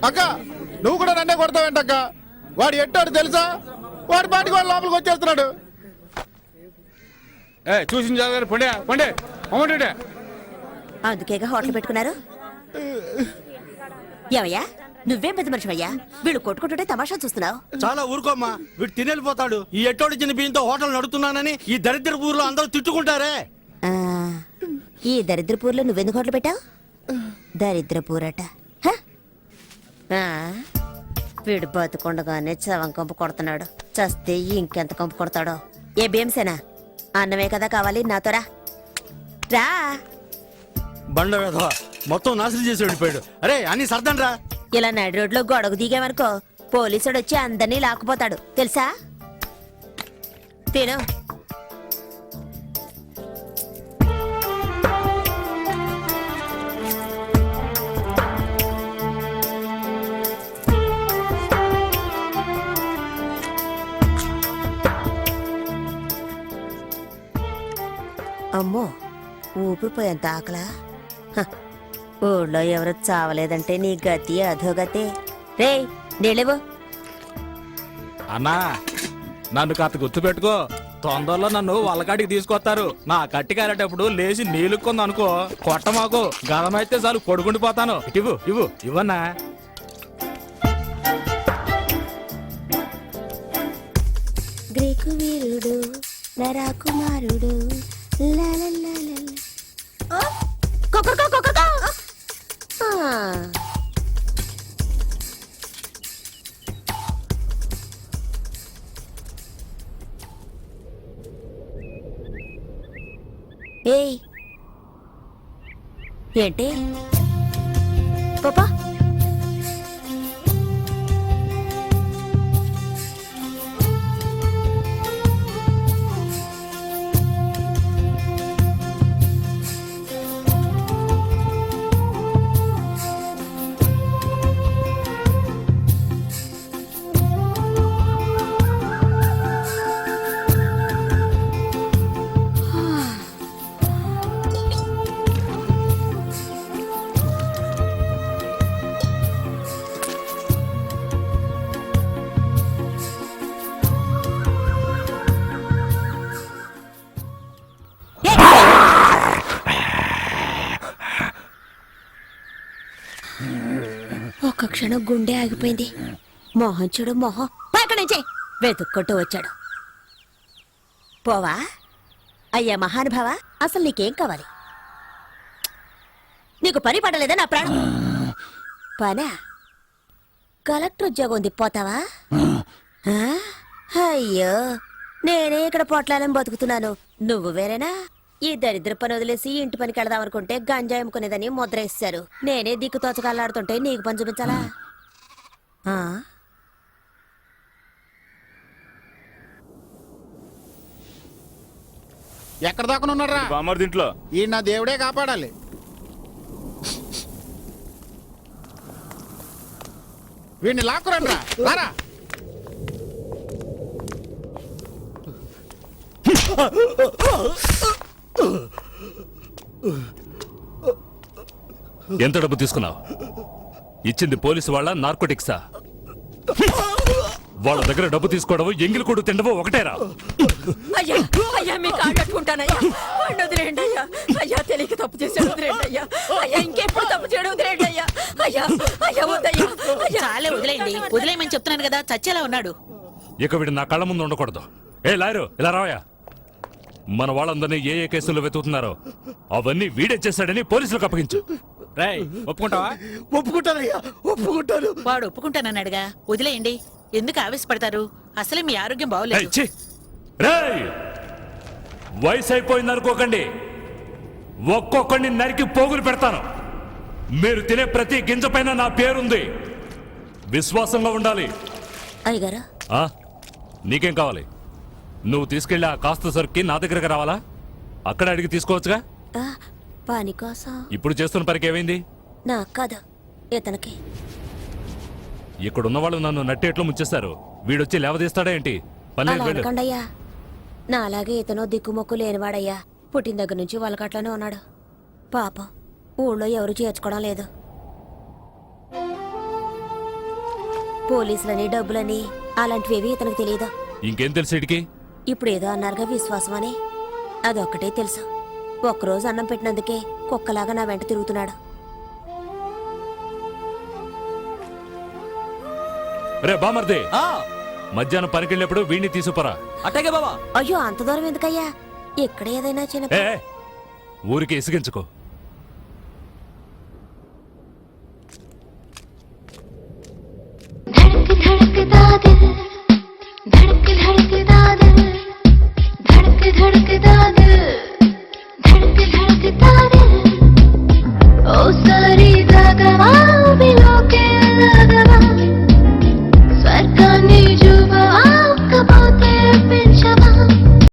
అక్క నువ్వు కూడా నన్నే కొడతావేంటక్క? వాడు ఎట్టాడు తెలుసా? వాడి పాటికి వాడు లోపలికి వచ్చేస్తున్నాడు. చూసిన చదివారు పండే పండే అమ్మంటే అందుకేగా హోటల్ పెట్టుకున్నారు. ఏవయ్యా నువ్వేం పెద్ద మనిషి అయ్యా, వీళ్ళు కొట్టుకుంటుంటే తమాషా చూస్తున్నావు. చాలా ఊరుకోమ్మా, వీడు తినేళ్ళిపోతాడు. ఈ ఎట్టోడి చిన్న బియ్యంతో హోటల్ నడుపుతున్నానని ఈ దరిద్ర ఊర్లో అందరూ తిట్టుకుంటారే. ఈ దరిద్రపూర్లో నువ్వెందుకు హోటల్ పెట్టావు? దరిద్రపూరట. వీడు బతుకుండగానే చవం కంపు కొడుతున్నాడు, చస్తే ఇంకెంత కంపు కొడతాడో. ఏ భీమసేనా అన్నమే కదా కావాలి, నాతో రా. బండ వేధవా మొత్తం నాశనం చేసి వెళ్ళిపోయాడు. అరే అన్ని సర్దండి రా. ఇలా నడి రోడ్లో గొడవ దిగామనుకో పోలీసుడు వచ్చి అందరినీ లాక్కుపోతాడు తెలుసా. తిను. అమ్మో ఊపిరిపోయేంత ఆకలా. ఊళ్ళో ఎవరు చావలేదంటే నీ గతి అధోగతే. రే నీళ్ళేవు. అన్నా నన్ను కాస్త గుర్తుపెట్టుకో, తొందరలో నన్ను వాళ్ళకాడికి తీసుకొస్తారు. నా కట్టి కారేటప్పుడు లేచి నీళ్ళుకుంది అనుకో, కొట్ట మాకు గదమైతే చాలు కొడుకుండిపోతాను. ఇవ్వు ఇవ్వు ఇవ్వన్నా. గ్రీకు వీరుడు నరాకుమారుడు ఏయ్ ఏంటి పాపా? ఒక్క క్షణం గుండె ఆగిపోయింది. మొహం చూడు మొహం, పక్కన నుంచి వెతుక్కుంటూ వచ్చాడు. పోవా అయ్యా మహానుభావ, అసలు నీకేం కావాలి? నీకు పని పడలేదా నా ప్రాణం? పనా? కలెక్టర్ ఉద్యోగం ఉంది, పోతావా? అయ్యో నేనే ఇక్కడ పొట్లాలని బతుకుతున్నాను, నువ్వు వేరేనా? ఈ దరిద్ర పని వదిలేసి ఇంటి పనికి వెళదాం అనుకుంటే గంజాయి అమ్ముకునేదని ముద్ర వేశారు. నేనే దిక్కు తోచగలాడుతుంటే నీకు పని చూపించాలా? ఎక్కడ దాకా ఉన్నారా? దీంట్లో ఈ నా దేవుడే కాపాడాలి. వీడిని లాక్కురండి రా. ఎంత డబ్బు తీసుకున్నావు? ఇచ్చింది పోలీసు వాళ్ళ నార్కోటిక్సా? వాళ్ళ దగ్గర డబ్బు తీసుకోవడం ఎంగిలి కొడు తిండవో ఒకటేరా? అయ్యా అయ్యా మీ కాళ్ళట్టుకుంటానయ్యా, వదిలేండి అయ్యా. అయ్యా తెలియక తప్పు చేశాడు, వదిలేండి అయ్యా. అయ్యా ఇంకెప్పుడు తప్పు చేయడం, వదిలేండి అయ్యా. అయ్యా అయ్యా వద్దయ్యా. చాలే వదిలేండి, వదిలేయమని చెప్తున్నాను కదా, చచ్చేలా ఉన్నాడు. ఇక వీడు నా కళ్ళ ముందు ఉండకూడదు. ఏ లాయరు ఇలా రావయా. మన వాళ్ళందరినీ ఏ ఏ కేసుల్లో వెతుకుతున్నారో అవన్నీ వీడే చేశాడని పోలీసులకు అప్పగించు. రేయ్ ఒప్పుకుంటావా? ఒప్పుకుంటానయ్యా, ఒప్పుకుంటాను. వాడు ఒప్పుకుంటానన్నాడుగా, వదిలేయండి. ఎందుకు ఆవేశపడతారు? అసలే మీ ఆరోగ్యం బాగోలేదు. వయసు అయిపోయింది అనుకోకండి, ఒక్కొక్కడిని నరికి పోగులు పెడతాను. మీరు తినే ప్రతి గింజ పైన నా పేరుంది. విశ్వాసంగా ఉండాలి. అయ్యగారా నీకేం కావాలి? నువ్వు తీసుకెళ్ళి ఆ కాస్త సరుక్కి నా దగ్గరకు రావాలా? అక్కడ అడిగి తీసుకోవచ్చుగా. పని కోసం ఇప్పుడు చేస్తున్న పనికి ఏమైంది? నాకు కాదు, ఇతనికి. ఇక్కడున్న వాళ్ళు నన్ను నట్టేట్లో ముంచేస్తారు. వీడొచ్చి లేవదీస్తాడా ఏంటి? పనికండయ్యా, నా అలాగే ఇతను దిక్కుమొక్కు లేనివాడయ్యా. పుట్టిన దగ్గర నుంచి వాళ్ళకట్లోనే ఉన్నాడు. పాపం ఊళ్ళో ఎవరు చేర్చుకోవడం లేదు. పోలీసులని డబ్బులని అలాంటివేవి ఇతనికి తెలియదు. ఇంకేం తెలుసు ఇడికి? ఇప్పుడు ఏదో అన్నారుగా విశ్వాసం అని, అదొక్కటే తెలుసు. ఒక్కరోజు అన్నం పెట్టినందుకే కుక్కలాగా నా వెంట తిరుగుతున్నాడు. రే బామర్ది, మధ్యాహ్నం పనికెళ్ళినప్పుడు వీడిని తీసుకుపరా. అట్టగే బావా. అయ్యో అంత దూరం ఎందుకయ్యా? ఇక్కడ ఏదైనా చిన్న ఊరికి ఇసిగించుకో.